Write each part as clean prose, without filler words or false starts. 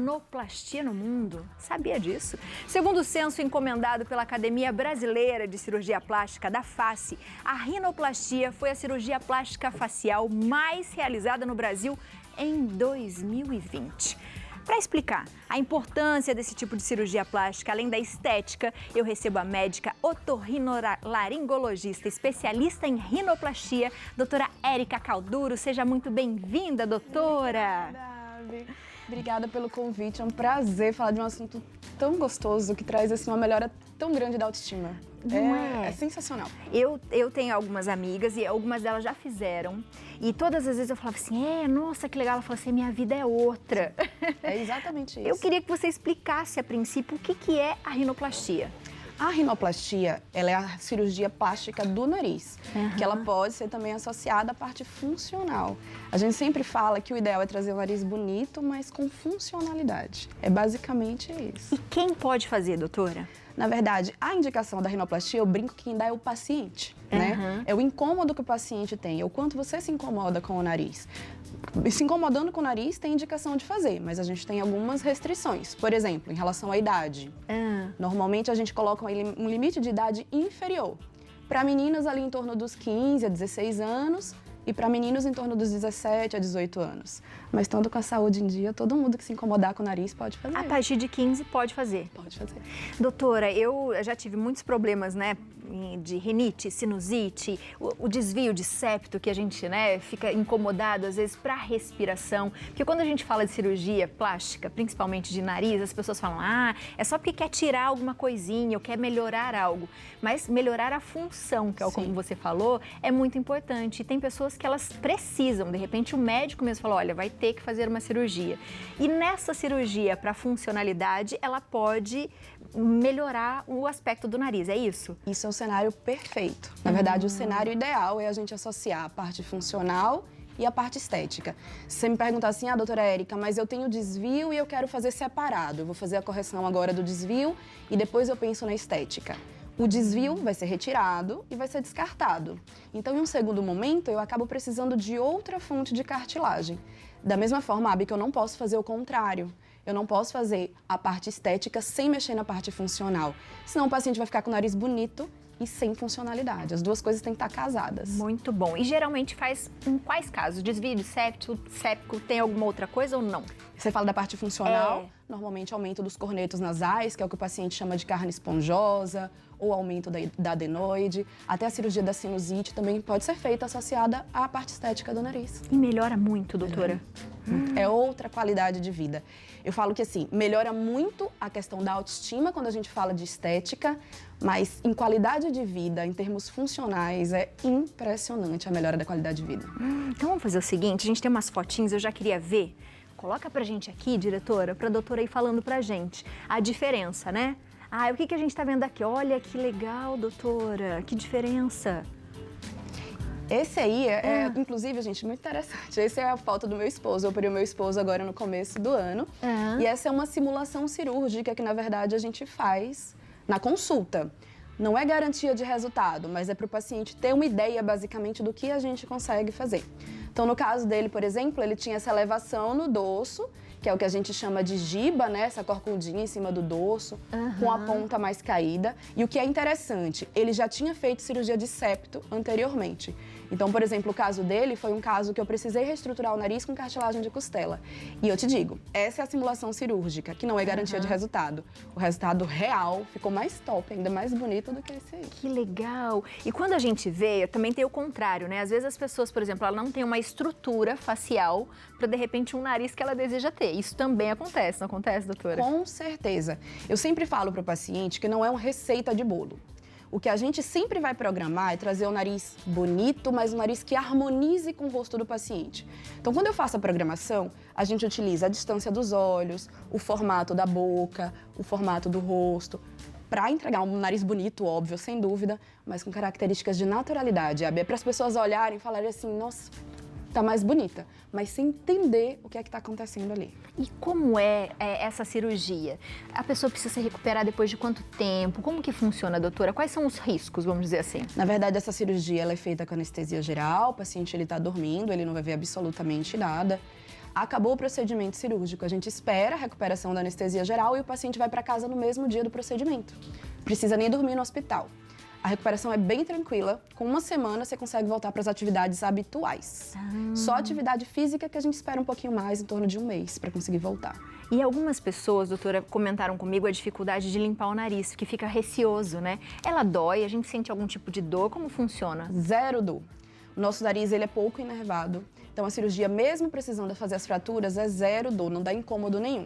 rinoplastia no mundo. Sabia disso? Segundo o censo encomendado pela Academia Brasileira de Cirurgia Plástica da Face, a rinoplastia foi a cirurgia plástica facial mais realizada no Brasil em 2020. Para explicar a importância desse tipo de cirurgia plástica, além da estética, eu recebo a médica otorrinolaringologista, especialista em rinoplastia, doutora Érica Calduro. Seja muito bem-vinda, doutora. Obrigada pelo convite, é um prazer falar de um assunto tão gostoso que traz assim, uma melhora tão grande da autoestima. É sensacional. Eu tenho algumas amigas e algumas delas já fizeram. E todas as vezes eu falava assim, nossa, que legal. Ela falou assim, minha vida é outra. É exatamente isso. Eu queria que você explicasse a princípio o que é a rinoplastia. A rinoplastia, ela é a cirurgia plástica do nariz, que ela pode ser também associada à parte funcional. A gente sempre fala que o ideal é trazer o nariz bonito, mas com funcionalidade. É basicamente isso. E quem pode fazer, doutora? Na verdade, a indicação da rinoplastia, eu brinco que quem dá é o paciente, né? É o incômodo que o paciente tem, é o quanto você se incomoda com o nariz. Se incomodando com o nariz, tem indicação de fazer, mas a gente tem algumas restrições. Por exemplo, em relação à idade. Normalmente, a gente coloca um limite de idade inferior. Para meninas, ali em torno dos 15 a 16 anos, e para meninos em torno dos 17 a 18 anos. Mas estando com a saúde em dia, todo mundo que se incomodar com o nariz pode fazer. A partir de 15 pode fazer? Pode fazer. Doutora, eu já tive muitos problemas, né, de rinite, sinusite, o desvio de septo, que a gente, né, fica incomodado às vezes para respiração. Porque quando a gente fala de cirurgia plástica, principalmente de nariz, as pessoas falam, é só porque quer tirar alguma coisinha ou quer melhorar algo. Mas melhorar a função, que é como você falou, é muito importante. E tem pessoas que elas precisam, de repente o médico mesmo falou, olha, vai ter que fazer uma cirurgia. E nessa cirurgia, para funcionalidade, ela pode melhorar o aspecto do nariz, é isso? Isso é o cenário perfeito. Na verdade, o cenário ideal é a gente associar a parte funcional e a parte estética. Se você me perguntar assim, doutora Érica, mas eu tenho desvio e eu quero fazer separado. Eu vou fazer a correção agora do desvio e depois eu penso na estética. O desvio vai ser retirado e vai ser descartado. Então, em um segundo momento, eu acabo precisando de outra fonte de cartilagem. Da mesma forma, que eu não posso fazer o contrário. Eu não posso fazer a parte estética sem mexer na parte funcional. Senão o paciente vai ficar com o nariz bonito e sem funcionalidade. As duas coisas têm que estar casadas. Muito bom. E geralmente faz em quais casos? Desvio de séptico, tem alguma outra coisa ou não? Você fala da parte funcional, normalmente aumento dos cornetos nasais, que é o que o paciente chama de carne esponjosa, ou aumento da adenoide. Até a cirurgia da sinusite também pode ser feita associada à parte estética do nariz. E melhora muito, doutora? É outra qualidade de vida. Eu falo que assim, melhora muito a questão da autoestima quando a gente fala de estética, mas em qualidade de vida, em termos funcionais, é impressionante a melhora da qualidade de vida. Então vamos fazer o seguinte, a gente tem umas fotinhas, eu já queria ver. Coloca pra gente aqui, diretora, pra doutora ir falando pra gente a diferença, né? O que a gente tá vendo aqui? Olha que legal, doutora, que diferença. Esse aí inclusive, gente, muito interessante. Essa é a foto do meu esposo. Eu operei o meu esposo agora no começo do ano. E essa é uma simulação cirúrgica que, na verdade, a gente faz na consulta. Não é garantia de resultado, mas é para o paciente ter uma ideia, basicamente, do que a gente consegue fazer. Então, no caso dele, por exemplo, ele tinha essa elevação no dorso, que é o que a gente chama de giba, né? Essa corcundinha em cima do dorso, com a ponta mais caída. E o que é interessante, ele já tinha feito cirurgia de septo anteriormente. Então, por exemplo, o caso dele foi um caso que eu precisei reestruturar o nariz com cartilagem de costela. E eu te digo, essa é a simulação cirúrgica, que não é garantia de resultado. O resultado real ficou mais top, ainda mais bonito do que esse aí. Que legal! E quando a gente vê, também tem o contrário, né? Às vezes as pessoas, por exemplo, ela não tem uma estrutura facial para, de repente, um nariz que ela deseja ter. Isso também acontece, não acontece, doutora? Com certeza. Eu sempre falo para o paciente que não é uma receita de bolo. O que a gente sempre vai programar é trazer o nariz bonito, mas um nariz que harmonize com o rosto do paciente. Então, quando eu faço a programação, a gente utiliza a distância dos olhos, o formato da boca, o formato do rosto, para entregar um nariz bonito, óbvio, sem dúvida, mas com características de naturalidade. É para as pessoas olharem e falarem assim, nossa, tá mais bonita, mas sem entender o que é que tá acontecendo ali. E como é essa cirurgia? A pessoa precisa se recuperar depois de quanto tempo? Como que funciona, doutora? Quais são os riscos, vamos dizer assim? Na verdade, essa cirurgia ela é feita com anestesia geral, o paciente ele tá dormindo, ele não vai ver absolutamente nada. Acabou o procedimento cirúrgico, a gente espera a recuperação da anestesia geral e o paciente vai para casa no mesmo dia do procedimento. Precisa nem dormir no hospital. A recuperação é bem tranquila. Com uma semana, você consegue voltar para as atividades habituais. Só atividade física que a gente espera um pouquinho mais, em torno de um mês, para conseguir voltar. E algumas pessoas, doutora, comentaram comigo a dificuldade de limpar o nariz, que fica receoso, né? Ela dói, a gente sente algum tipo de dor, como funciona? Zero dor. O nosso nariz, ele é pouco inervado. Então, a cirurgia, mesmo precisando fazer as fraturas, é zero dor, não dá incômodo nenhum.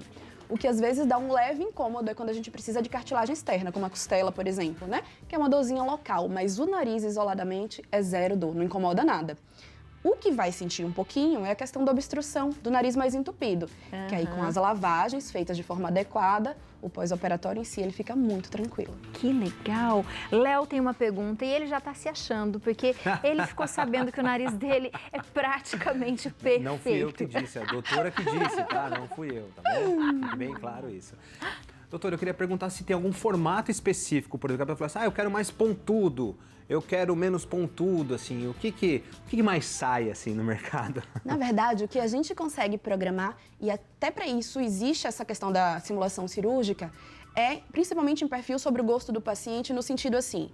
O que às vezes dá um leve incômodo é quando a gente precisa de cartilagem externa, como a costela, por exemplo, né? Que é uma dorzinha local, mas o nariz isoladamente é zero dor, não incomoda nada. O que vai sentir um pouquinho é a questão da obstrução, do nariz mais entupido. Que aí com as lavagens feitas de forma adequada, o pós-operatório em si, ele fica muito tranquilo. Que legal! Léo tem uma pergunta e ele já tá se achando, porque ele ficou sabendo que o nariz dele é praticamente perfeito. Não fui eu que disse, é a doutora que disse, tá? Não fui eu, tá bom? Fique bem claro isso. Doutora, eu queria perguntar se tem algum formato específico, por exemplo, a pessoa fala assim, eu quero mais pontudo, eu quero menos pontudo, assim, o que mais sai, assim, no mercado? Na verdade, o que a gente consegue programar, e até para isso existe essa questão da simulação cirúrgica, é principalmente em perfil sobre o gosto do paciente, no sentido assim,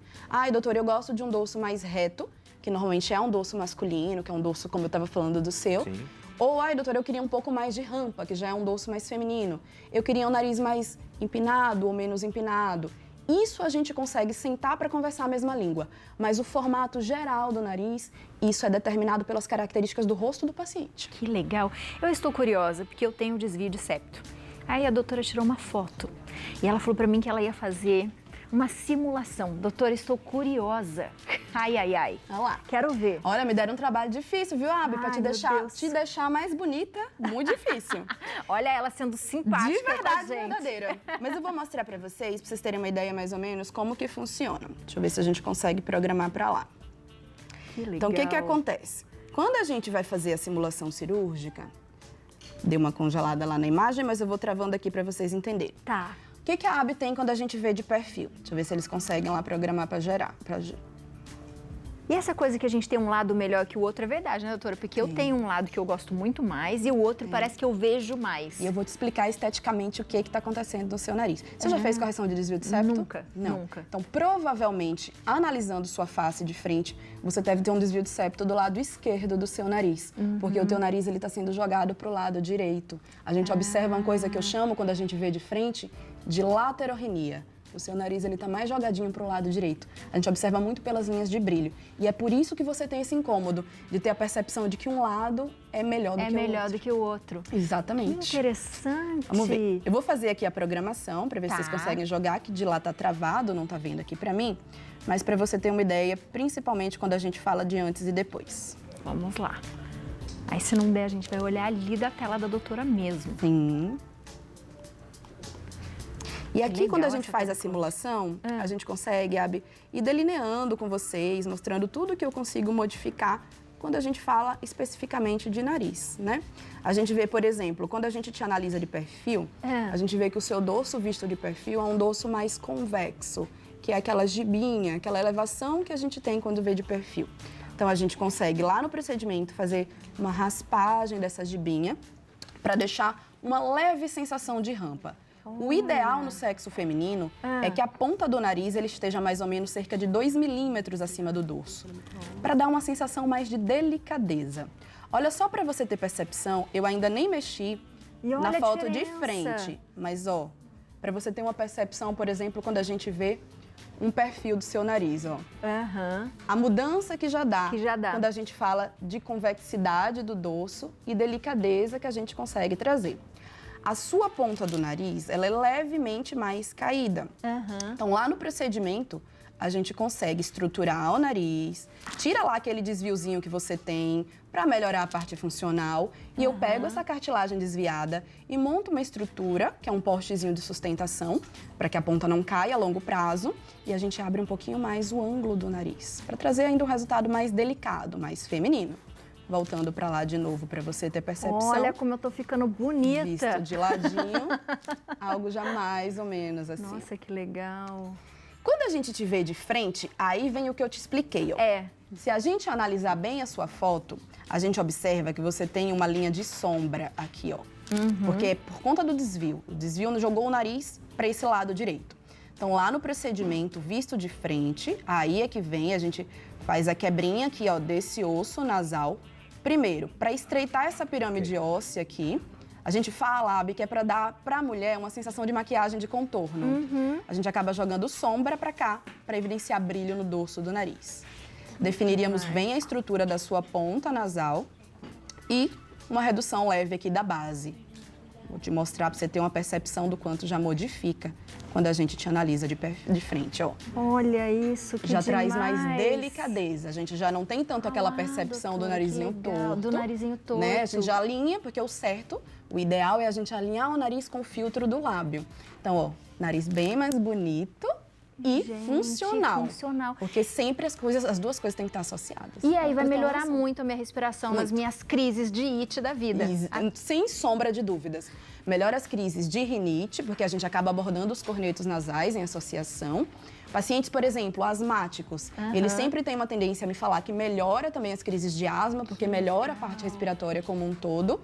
doutor, eu gosto de um dorso mais reto, que normalmente é um dorso masculino, que é um dorso, como eu estava falando, do seu. Sim. Ou, doutor, eu queria um pouco mais de rampa, que já é um dorso mais feminino. Eu queria um nariz mais empinado ou menos empinado. Isso a gente consegue sentar para conversar a mesma língua. Mas o formato geral do nariz, isso é determinado pelas características do rosto do paciente. Que legal! Eu estou curiosa, porque eu tenho desvio de septo. Aí a doutora tirou uma foto e ela falou para mim que ela ia fazer uma simulação. Doutora, estou curiosa. Ai, ai, ai. Olha lá. Quero ver. Olha, me deram um trabalho difícil, viu, Abi? Pra Ai, te deixar mais bonita, muito difícil. Olha ela sendo simpática De verdade, com a gente. verdadeira. Mas eu vou mostrar pra vocês terem uma ideia mais ou menos como que funciona. Deixa eu ver se a gente consegue programar pra lá. Que legal. Então, o que acontece? Quando a gente vai fazer a simulação cirúrgica, deu uma congelada lá na imagem, mas eu vou travando aqui pra vocês entenderem. Tá. O que a AB tem quando a gente vê de perfil? Deixa eu ver se eles conseguem lá programar para gerar. E essa coisa que a gente tem um lado melhor que o outro é verdade, né, doutora? Porque eu tenho um lado que eu gosto muito mais e o outro parece que eu vejo mais. E eu vou te explicar esteticamente o que está acontecendo no seu nariz. Você já fez correção de desvio de septo? Nunca, Não. nunca. Então, provavelmente, analisando sua face de frente, você deve ter um desvio de septo do lado esquerdo do seu nariz. Porque o teu nariz está sendo jogado para o lado direito. A gente observa uma coisa que eu chamo, quando a gente vê de frente, de laterorrenia. O seu nariz está mais jogadinho para o lado direito. A gente observa muito pelas linhas de brilho. E é por isso que você tem esse incômodo, de ter a percepção de que um lado é melhor do que o outro. É melhor do que o outro. Exatamente. Que interessante. Vamos ver. Eu vou fazer aqui a programação para ver se vocês conseguem jogar, que de lá tá travado, não tá vendo aqui para mim. Mas para você ter uma ideia, principalmente quando a gente fala de antes e depois. Vamos lá. Aí se não der, a gente vai olhar ali da tela da doutora mesmo. Sim. E aqui, quando a gente essa faz a coisa. simulação, a gente consegue, Abi, ir delineando com vocês, mostrando tudo que eu consigo modificar quando a gente fala especificamente de nariz, né? A gente vê, por exemplo, quando a gente te analisa de perfil, a gente vê que o seu dorso visto de perfil é um dorso mais convexo, que é aquela gibinha, aquela elevação que a gente tem quando vê de perfil. Então, a gente consegue, lá no procedimento, fazer uma raspagem dessa gibinha para deixar uma leve sensação de rampa. O ideal no sexo feminino é que a ponta do nariz ele esteja mais ou menos cerca de 2 milímetros acima do dorso, para dar uma sensação mais de delicadeza. Olha, só para você ter percepção, eu ainda nem mexi na foto de frente, mas para você ter uma percepção, por exemplo, quando a gente vê um perfil do seu nariz, a mudança que já dá quando a gente fala de convexidade do dorso e delicadeza que a gente consegue trazer. A sua ponta do nariz, ela é levemente mais caída. Então, lá no procedimento, a gente consegue estruturar o nariz, tira lá aquele desviozinho que você tem para melhorar a parte funcional. E eu pego essa cartilagem desviada e monto uma estrutura, que é um postezinho de sustentação, para que a ponta não caia a longo prazo. E a gente abre um pouquinho mais o ângulo do nariz, para trazer ainda um resultado mais delicado, mais feminino. Voltando para lá de novo para você ter percepção. Olha como eu tô ficando bonita. Visto de ladinho, algo já mais ou menos assim. Nossa, que legal. Quando a gente te vê de frente, aí vem o que eu te expliquei, Se a gente analisar bem a sua foto, a gente observa que você tem uma linha de sombra aqui, ó. Porque é por conta do desvio. O desvio jogou o nariz para esse lado direito. Então, lá no procedimento visto de frente, aí é que vem, a gente faz a quebrinha aqui, ó, desse osso nasal. Primeiro, para estreitar essa pirâmide óssea aqui, a gente fala, Abi, que é para dar para a mulher uma sensação de maquiagem de contorno. A gente acaba jogando sombra para cá, para evidenciar brilho no dorso do nariz. Definiríamos bem a estrutura da sua ponta nasal e uma redução leve aqui da base. Vou te mostrar para você ter uma percepção do quanto já modifica quando a gente te analisa de frente, ó. Olha isso, que já demais. traz mais delicadeza. A gente já não tem tanto aquela percepção doutora, do narizinho que legal. torto. Do narizinho torto. Né? A gente já alinha, porque o certo, o ideal é a gente alinhar o nariz com o filtro do lábio. Então, ó, nariz bem mais bonito e funcional. Porque sempre as duas coisas têm que estar associadas. E aí vai melhorar muito a minha respiração nas minhas crises de it da vida. Sem sombra de dúvidas. Melhora as crises de rinite, porque a gente acaba abordando os cornetos nasais em associação. Pacientes, por exemplo, asmáticos, eles sempre têm uma tendência a me falar que melhora também as crises de asma, porque melhora a parte respiratória como um todo.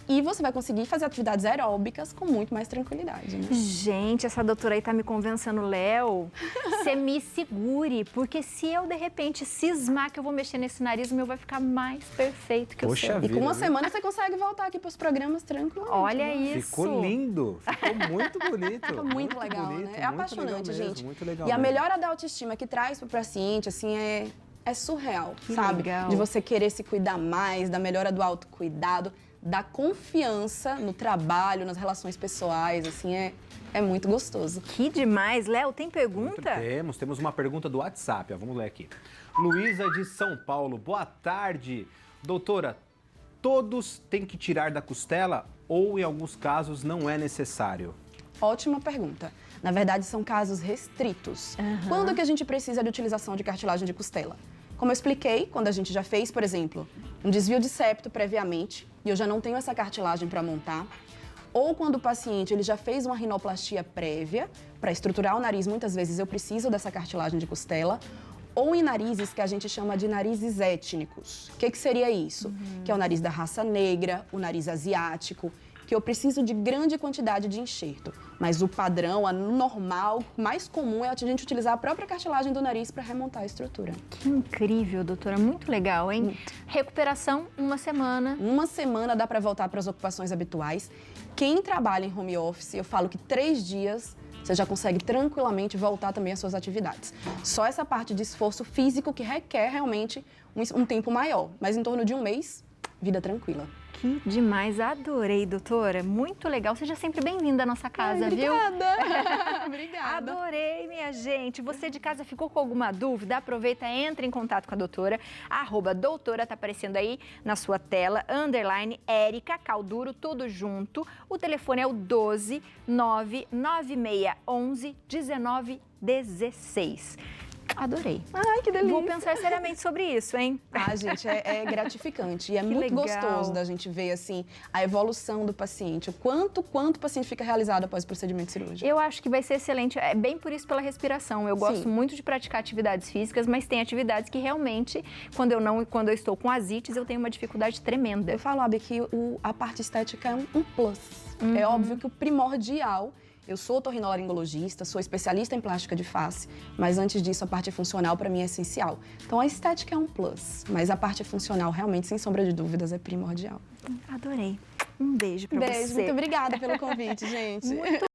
E você vai conseguir fazer atividades aeróbicas com muito mais tranquilidade, né? Gente, essa doutora aí tá me convencendo, Léo. Você me segure, porque se eu, de repente, cismar que eu vou mexer nesse nariz, o meu vai ficar mais perfeito que o seu. E com uma semana você consegue voltar aqui para os programas tranquilamente. Olha isso. Ficou lindo, ficou muito bonito. Fica muito legal, bonito, né? É apaixonante, mesmo, gente. Muito legal e a mesmo. melhora da autoestima que traz para o paciente, assim, é surreal, Que sabe? legal. De você querer se cuidar mais, da melhora do autocuidado, da confiança no trabalho, nas relações pessoais, assim, é muito gostoso. Que demais. Léo, tem pergunta? Temos uma pergunta do WhatsApp, ó, vamos ler aqui. Luísa de São Paulo, boa tarde. Doutora, todos têm que tirar da costela ou em alguns casos não é necessário? Ótima pergunta. Na verdade, são casos restritos. Quando que a gente precisa de utilização de cartilagem de costela? Como eu expliquei, quando a gente já fez, por exemplo, um desvio de septo previamente e eu já não tenho essa cartilagem para montar, ou quando o paciente ele já fez uma rinoplastia prévia, para estruturar o nariz, muitas vezes eu preciso dessa cartilagem de costela, ou em narizes que a gente chama de narizes étnicos. O que seria isso? Que é o nariz da raça negra, o nariz asiático, que eu preciso de grande quantidade de enxerto. Mas o padrão, a normal, mais comum é a gente utilizar a própria cartilagem do nariz para remontar a estrutura. Que incrível, doutora. Muito legal, hein? Muito. Recuperação, uma semana. Uma semana dá para voltar para as ocupações habituais. Quem trabalha em home office, eu falo que 3 dias você já consegue tranquilamente voltar também às suas atividades. Só essa parte de esforço físico que requer realmente um tempo maior. Mas em torno de 1 mês, vida tranquila. Que demais, adorei, doutora. Muito legal. Seja sempre bem-vinda à nossa casa, viu? Obrigada! Obrigada! Adorei, minha gente. Você de casa ficou com alguma dúvida? Aproveita, entre em contato com a doutora. @doutora, tá aparecendo aí na sua tela. _Érica Calduro, tudo junto. O telefone é o 12 99611 1916. Adorei. Ai, que delícia! Vou pensar seriamente sobre isso, hein? Ah, gente, é gratificante e é Que muito legal. gostoso da gente ver, assim, a evolução do paciente, o quanto o paciente fica realizado após o procedimento cirúrgico. Eu acho que vai ser excelente, é bem por isso pela respiração. Eu gosto Sim. muito de praticar atividades físicas, mas tem atividades que realmente, quando eu estou com asites, eu tenho uma dificuldade tremenda. Eu falo, Abi, que a parte estética é um plus. É óbvio que o primordial... Eu sou otorrinolaringologista, sou especialista em plástica de face, mas antes disso a parte funcional para mim é essencial. Então a estética é um plus, mas a parte funcional realmente, sem sombra de dúvidas, é primordial. Adorei. Um beijo pra você. Beijo, muito obrigada pelo convite, gente. Muito